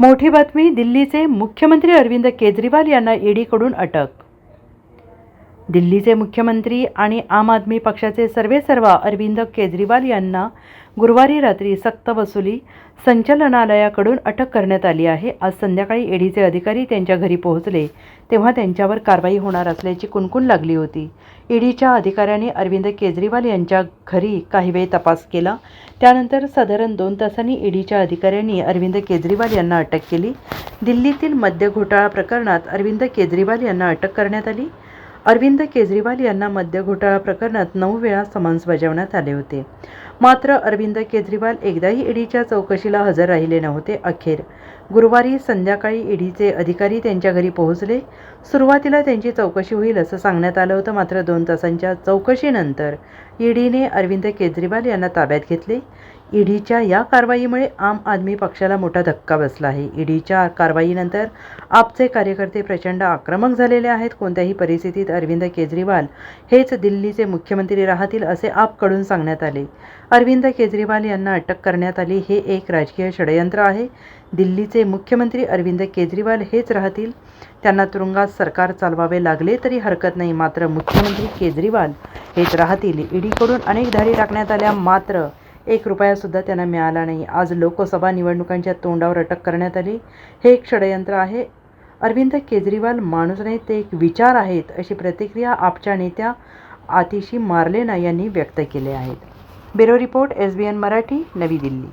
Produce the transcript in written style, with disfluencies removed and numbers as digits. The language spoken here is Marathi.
मोठी बातमी, दिल्लीचे मुख्यमंत्री अरविंद केजरीवाल यांना ईडीकडून अटक। दिल्लीचे मुख्यमंत्री आणि आम आदमी पक्षाचे सर्वेसर्वा अरविंद केजरीवाल यांना गुरुवारी रात्री सक्तवसुली संचालनालयाकडून अटक करण्यात आली आहे। आज संध्याकाळी ईडीचे अधिकारी त्यांच्या घरी पोहोचले तेव्हा त्यांच्यावर कारवाई होणार असल्याची कुणकुण लागली होती। ईडीच्या अधिकाऱ्यांनी अरविंद केजरीवाल यांच्या घरी काही वेळ तपास केला। त्यानंतर साधारण 2 तासांनी ईडीच्या अधिकाऱ्यांनी अरविंद केजरीवाल यांना अटक केली। दिल्लीतील मद्य घोटाळा प्रकरणात अरविंद केजरीवाल यांना अटक करण्यात आली। अरविंद केजरीवाल यांना मद्य घोटाळा प्रकरणात 9 वेळा समन्स बजावण्यात आले होते। मात्र अरविंद केजरीवाल एकदाही ईडीच्या चौकशीला हजर राहिले नव्हते। अखेर गुरुवारी संध्याकाळी ईडीचे अधिकारी त्यांच्या घरी पोहोचले। सुरुवातीला त्यांची चौकशी होईल असं सांगण्यात आलं होतं, मात्र 2 तासांच्या चौकशीनंतर ईडीने अरविंद केजरीवाल यांना ताब्यात घेतले। ईडीच्या या कारवाईमुळे आम आदमी पक्षाला मोठा धक्का बसला आहे। ईडीच्या कारवाईनंतर आपचे कार्यकर्ते प्रचंड आक्रमक झालेले आहेत। कोणत्याही परिस्थितीत अरविंद केजरीवाल हेच दिल्लीचे मुख्यमंत्री राहतील असे आपकडून सांगण्यात आले। अरविंद केजरीवाल यांना अटक करण्यात आली हे एक राजकीय षडयंत्र आहे। दिल्लीचे मुख्यमंत्री अरविंद केजरीवाल हेच राहतील। त्यांना तुरुंगात सरकार चालवावे लागले तरी हरकत नाही, मात्र मुख्यमंत्री केजरीवाल हेच राहतील। ईडीकडून अनेक धाडी टाकण्यात आल्या, मात्र 1 रुपयासुद्धा त्यांना मिळाला नाही। आज लोकसभा निवडणुकांच्या तोंडावर अटक करण्यात आली। हे एक षडयंत्र आहे। अरविंद केजरीवाल माणूस नाही, ते एक विचार आहेत, अशी प्रतिक्रिया आपच्या नेत्या आतिशी मार्लेना यांनी व्यक्त केली आहे। ब्युरो रिपोर्ट, SBN मराठी, नवी दिल्ली।